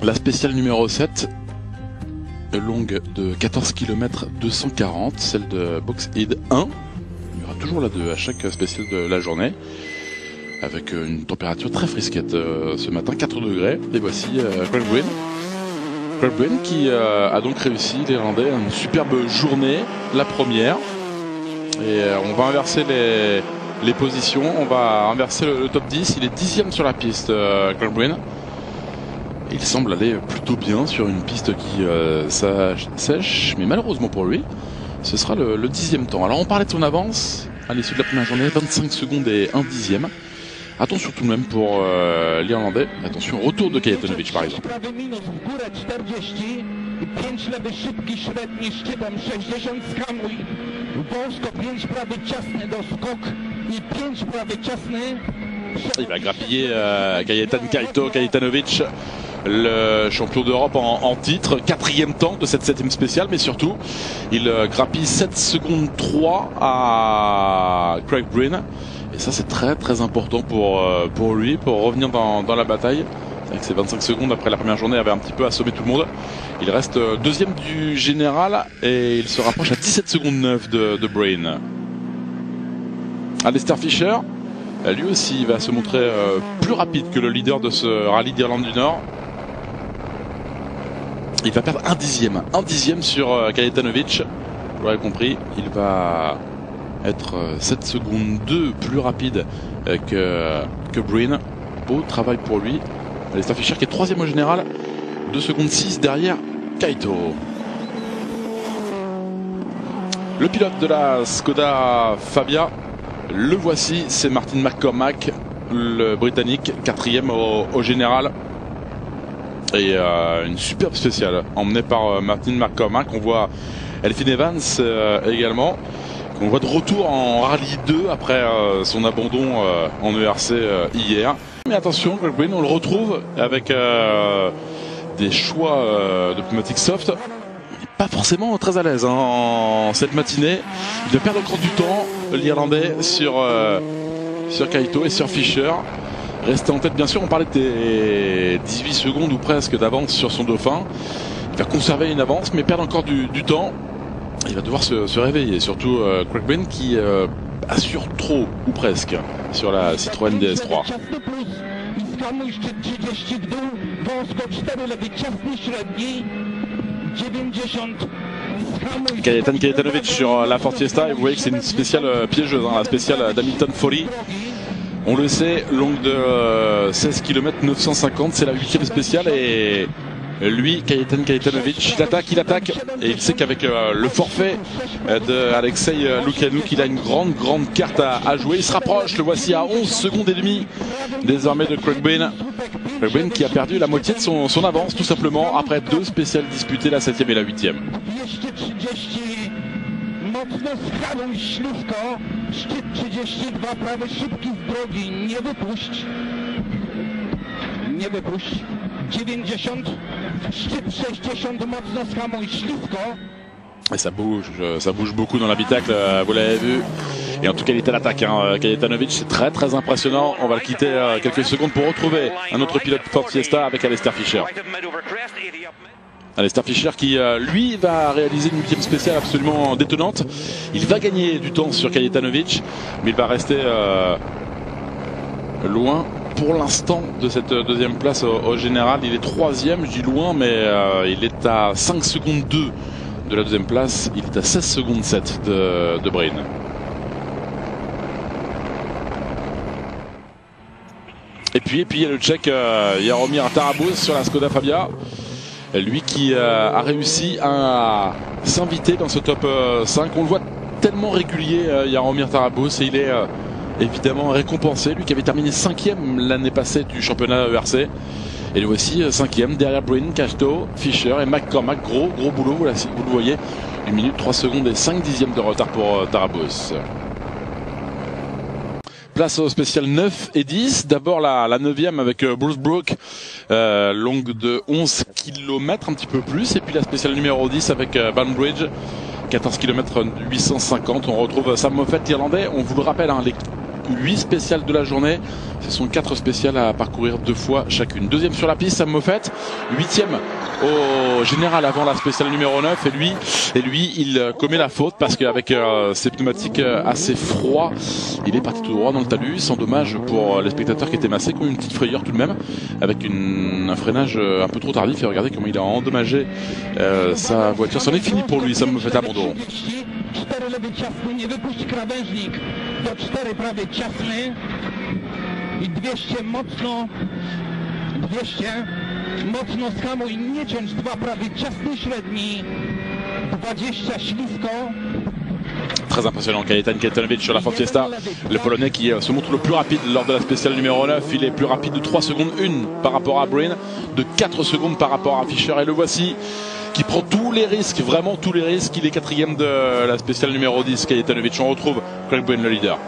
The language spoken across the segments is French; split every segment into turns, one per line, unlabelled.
La spéciale numéro 7, longue de 14 km 240, celle de Boxhead 1. Il y aura toujours la 2 à chaque spéciale de la journée, avec une température très frisquette ce matin, 4 degrés. Et voici Craig Breen. Craig Breen qui a donc réussi, l'Irlandais, une superbe journée, la première. Et on va inverser les positions, on va inverser le top 10. Il est 10e sur la piste, Craig Breen. Il semble aller plutôt bien sur une piste qui sèche, mais malheureusement pour lui, ce sera le 10e temps. Alors on parlait de son avance à l'issue de la première journée, 25 secondes et 1 dixième. Attention tout de même pour l'Irlandais. Attention au retour de Kajetanowicz par exemple. Il va grappiller Kajetanowicz, le champion d'Europe en titre, 4e temps de cette 7e spéciale, mais surtout il grappille 7 secondes 3 à Craig Breen. Et ça c'est très important pour lui, pour revenir dans la bataille. C'est vrai que ces 25 secondes après la première journée avaient un petit peu assommé tout le monde. Il reste 2e du général et il se rapproche à 17 secondes 9 de Breen. Alastair Fisher, lui aussi va se montrer plus rapide que le leader de ce rallye d'Irlande du Nord. Il va perdre 1 dixième sur Kajetanowicz. Vous l'aurez compris, il va être 7 secondes 2 plus rapide que Breen. Beau travail pour lui. Alastair Fisher qui est 3e au général, 2 secondes 6 derrière Kaito. Le pilote de la Skoda Fabia, le voici, c'est Martin McCormack, le Britannique, 4e au général. Et une superbe spéciale emmenée par Martin McCormack. On voit Elfyn Evans également, qu'on voit de retour en Rallye 2 après son abandon en ERC hier. Mais attention, Craig Breen, on le retrouve avec des choix de pneumatiques soft. Il n'est pas forcément très à l'aise en cette matinée. Il va perdre encore du temps, l'Irlandais, sur Kaito et sur Fisher. Rester en tête, bien sûr, on parlait des 18 secondes ou presque d'avance sur son dauphin. Il va conserver une avance, mais perdre encore du temps. Il va devoir se réveiller, surtout Craig Breen qui assure trop, ou presque, sur la Citroën DS3. Kajetanowicz sur la Ford Fiesta, et vous voyez que c'est une spéciale piégeuse, la spéciale d'Hamilton Folly. On le sait, longue de 16 km 950, c'est la 8e spéciale et lui, Kajetanowicz, il attaque et il sait qu'avec le forfait de Alexei Lukyanuk, il a une grande carte à jouer. Il se rapproche, le voici à 11 secondes et demie désormais de Craig Breen. Craig Breen qui a perdu la moitié de son avance tout simplement après 2 spéciales disputées, la 7e et la 8e.
Mocno schaluj śliwko, szczyt 32, prawy szybki z drogi, nie wypuść, 90, szczyt 60, mocno schamuj śliwko.
Et ça bouge beaucoup dans l'habitacle, vous l'avez vu. Et en tout cas, il est à l'attaque. Kajetanowicz, c'est très impressionnant. On va le quitter quelques secondes pour retrouver un autre pilote Ford Fiesta avec Alastair Fisher. Alastair Fisher qui, lui, va réaliser une 8e spéciale absolument détonnante. Il va gagner du temps sur Kajetanowicz, mais il va rester loin pour l'instant de cette 2e place au général. Il est 3e, je dis loin, mais il est à 5 secondes 2 de la 2e place. Il est à 16 secondes 7 de Breen. Et puis il y a le Tchèque Jaromír Tarabus sur la Skoda Fabia. Lui qui a réussi à s'inviter dans ce top 5. On le voit tellement régulier, Jaromír Tarabus, et il est évidemment récompensé. Lui qui avait terminé 5e l'année passée du championnat ERC. Et lui aussi 5e derrière Breen, Kaito, Fisher et McCormack. Gros boulot, vous le voyez. 1 minute 3 secondes et 5 dixièmes de retard pour Tarabus. Place au spécial 9 et 10. D'abord la 9e avec Bruce Brook, longue de 11 km, un petit peu plus. Et puis la spéciale numéro 10 avec Banbridge, 14 km 850. On retrouve Sam Moffett, l'Irlandais. On vous le rappelle, les 8 spéciales de la journée. Ce sont 4 spéciales à parcourir 2 fois chacune. Deuxième sur la piste, Sam Moffett. 8e au général avant la spéciale numéro 9. Et lui, il commet la faute parce qu'avec ses pneumatiques assez froids, il est parti tout droit dans le talus. Sans dommage pour les spectateurs qui étaient massés, comme une petite frayeur tout de même, avec un freinage un peu trop tardif. Et regardez comment il a endommagé sa voiture. C'en est fini pour lui, Sam Moffett abandon.
4 lewy ciasny, nie wypuść krawężnik do 4 prawy ciasny i 200 mocno, 200 mocno skamuj, nie ciąć 2 prawy ciasny średni, 20 ślisko.
Très impressionnant, Kajetan Kajetanowicz sur la Ford Fiesta, le Polonais qui se montre le plus rapide lors de la spéciale numéro 9. Il est plus rapide de 3 secondes 1 par rapport à Breen, de 4 secondes par rapport à Fischer, et le voici qui prend tous les risques, vraiment tous les risques. Il est 4e de la spéciale numéro 10, Kajetanowicz. On retrouve Craig Breen, le leader.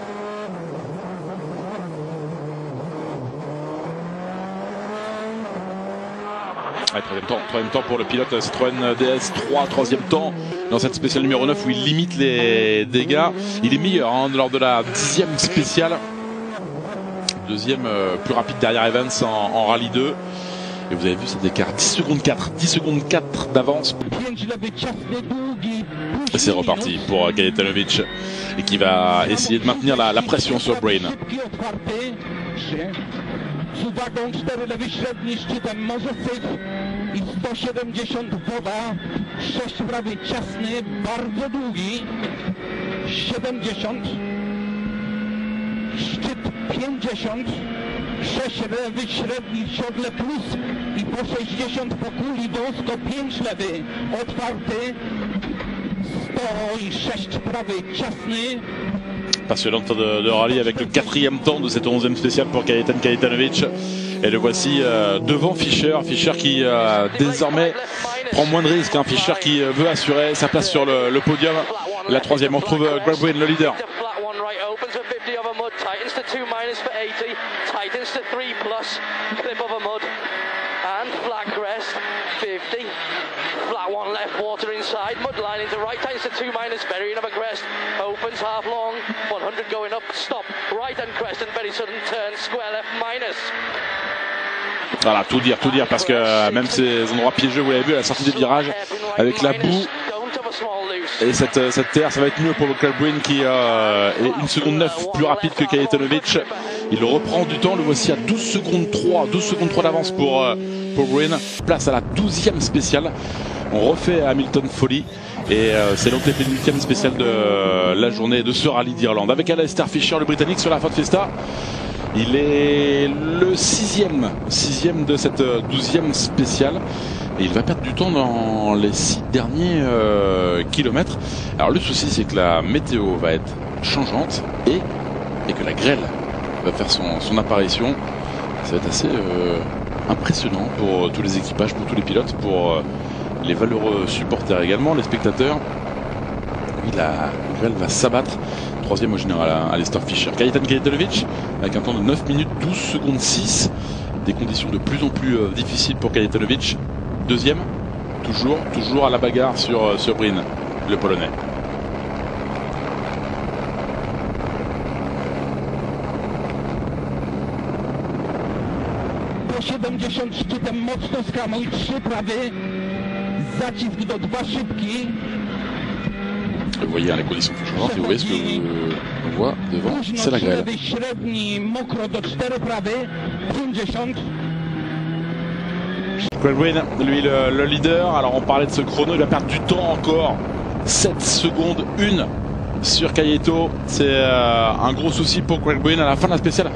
Ouais, troisième temps pour le pilote Citroën DS3, troisième temps dans cette spéciale numéro 9 où il limite les dégâts. Il est meilleur lors de la 10e spéciale. Deuxième plus rapide derrière Evans en rallye 2. Et vous avez vu cet écart, 10 secondes 4 d'avance. Et c'est reparti pour Kajetanowicz, et qui va essayer de maintenir la pression sur Breen.
Z uwagą 4 lewy średni, szczytem może syf i 170 woda, 6 prawy ciasny, bardzo długi, 70, szczyt 50, 6 lewy średni w siodle plus i po 60 po kuli wąsko, 5 lewy otwarty, 106 prawy ciasny.
Passionnante de rallye avec le 4e temps de cette 11e spéciale pour Kajetan Kajetanowicz. Et le voici devant Fischer. Fischer qui désormais prend moins de risques. Fischer qui veut assurer sa place sur le podium. La 3e, on retrouve Craig Breen, le leader.
And flat crest, 50, flat 1 left, water inside, mud line into right, tightens to 2 minus, very of a crest, opens half long, 100 going up, stop, right hand crest and very sudden turn, square left minus.
Voilà, tout dire, parce que même ces endroits piégeux, vous l'avez vu à la sortie des virages, avec la boue et cette terre, ça va être mieux pour Craig Breen qui est 1 seconde 9 plus rapide que Kajetanowicz. Il reprend du temps, le voici à 12 secondes 3 d'avance pour Breen. Place à la 12e spéciale. On refait Hamilton Folly et c'est donc la pénultième spéciale de la journée de ce rallye d'Irlande. Avec Alastair Fischer, le Britannique, sur la Ford Fiesta. Il est le 6e de cette 12e spéciale. Et il va perdre du temps dans les 6 derniers kilomètres. Alors le souci, c'est que la météo va être changeante et que la grêle va faire son apparition. Ça va être assez impressionnant pour tous les équipages, pour tous les pilotes, pour les valeureux supporters également, les spectateurs. Oui, la grêle va s'abattre. 3e au général, Alastair Fischer. Kajetan Kajetanowicz avec un temps de 9 minutes 12 secondes 6. Des conditions de plus en plus difficiles pour Kajetanowicz. 2e, toujours à la bagarre sur Breen, le Polonais.
Po 70 szczytem mocno skamuj, 3 prawy, zacisk do 2 szybki.
Vous voyez les conditions sont changeantes et vous voyez ce qu'on voit devant, c'est la grêle.
Średni, mokro do 4 prawy, 50.
Craig Breen, lui le leader. Alors on parlait de ce chrono, il va perdre du temps encore. 7 secondes 1 sur Kajeto. C'est un gros souci pour Craig Breen à la fin de la spéciale.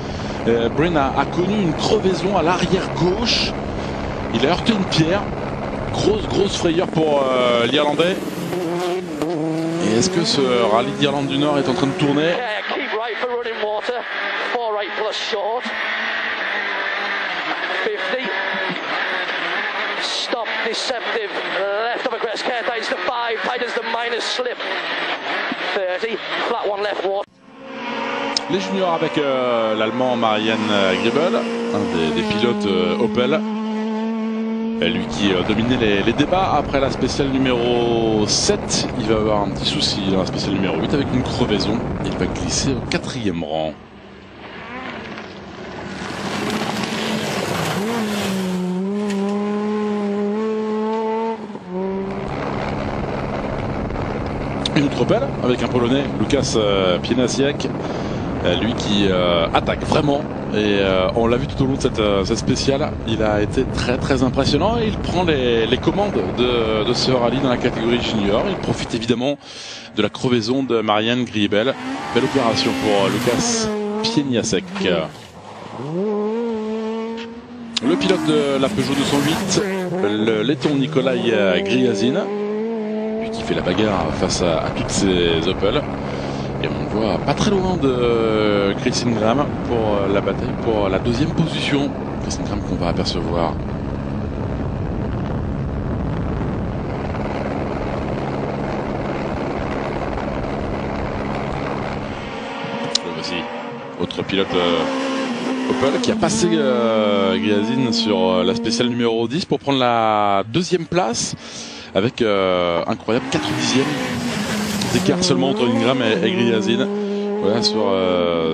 Breen a connu une crevaison à l'arrière gauche. Il a heurté une pierre. Grosse frayeur pour l'Irlandais. Et est-ce que ce rallye d'Irlande du Nord est en train de tourner?
Stop, deceptive, left of a crest, care tightens to 5, tightens the minus slip, 30, flat 1 left water.
Les juniors avec l'allemand Marianne Griebel, un des pilotes Opel. Lui qui dominait les débats après la spéciale numéro 7. Il va avoir un petit souci dans la spéciale numéro 8 avec une crevaison. Il va glisser au 4e rang. Une autre Opel avec un Polonais, Łukasz Pieniasiak, lui qui attaque vraiment. Et on l'a vu tout au long de cette spéciale, il a été très impressionnant et il prend les commandes de ce rallye dans la catégorie junior. Il profite évidemment de la crevaison de Marian Griebel. Belle opération pour Łukasz Pieniasiak. Le pilote de la Peugeot 208, le letton Nikolai Gryazin, lui qui fait la bagarre face à toutes ces Opel. Et on voit pas très loin de Chris Ingram pour la bataille pour la deuxième position. Chris Ingram qu'on va apercevoir. Voici autre pilote Opel qui a passé Gryazin sur la spéciale numéro 10 pour prendre la deuxième place avec incroyable 4 dixièmes d'écart seulement entre Ingram et Gryazin. Voilà sur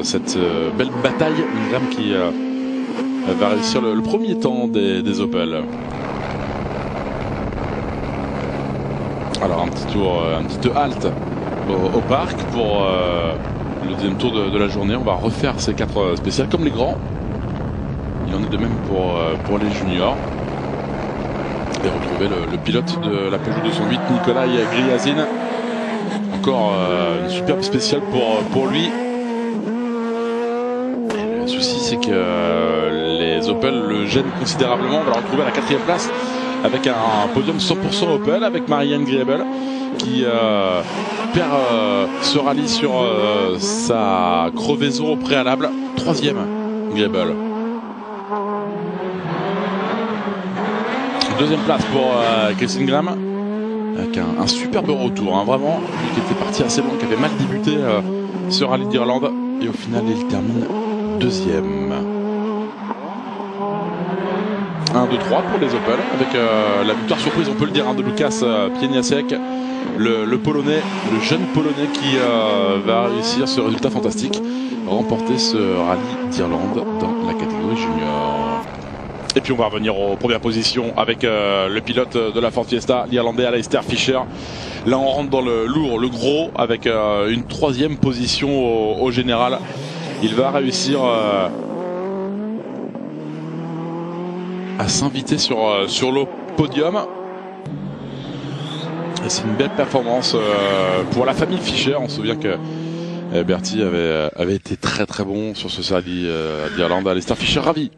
cette belle bataille. Ingram qui va réussir le premier temps des Opel. Alors un petit halte au parc pour le deuxième tour de la journée. On va refaire ces 4 spéciales comme les grands. Il en est de même pour les juniors. Et retrouver le pilote de la Peugeot 208, Nikolai Gryazin. Encore une superbe spéciale pour lui. Et le souci c'est que les Opel le gênent considérablement. On va le retrouver à la 4e place avec un podium 100% Opel avec Marian Griebel qui perd ce rallye sur sa crevaison au préalable. 3e Griebel. 2e place pour Chris Ingram avec un superbe retour, hein, vraiment, lui qui était parti assez loin, qui avait mal débuté ce rallye d'Irlande et au final il termine 2e. 1, 2, 3 pour les Opel avec la victoire surprise, on peut le dire, hein, de Łukasz Pieniasiak, le Polonais, le jeune Polonais qui va réussir ce résultat fantastique, remporter ce rallye d'Irlande dans la catégorie junior. Et puis on va revenir aux premières positions avec le pilote de la Ford Fiesta, l'Irlandais Alistair Fisher. Là on rentre dans le lourd, le gros, avec une 3e position au général. Il va réussir à s'inviter sur le podium. Et c'est une belle performance pour la famille Fisher. On se souvient que Bertie avait été très bon sur ce rallye d'Irlande. Alistair Fisher ravi.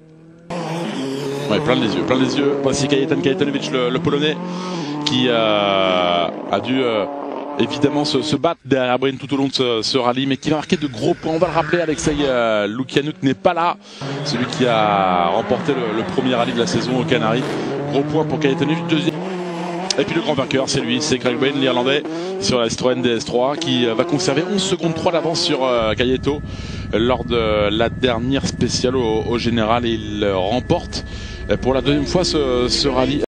Ouais, plein les yeux. Voici Kajetan Kajetonovic, le Polonais, qui a dû évidemment se battre derrière Breen tout au long de ce rallye, mais qui va marquer de gros points. On va le rappeler, Alexei Lukianuk n'est pas là. Celui qui a remporté le premier rallye de la saison aux Canaries. Gros point pour Kajetonovic, 2e. Et puis le grand vainqueur, c'est lui, c'est Craig Breen, l'Irlandais, sur la Citroën DS3, qui va conserver 11 secondes 3 d'avance sur Kajeto lors de la dernière spéciale au général. Et il remporte pour la 2e fois ce rallye.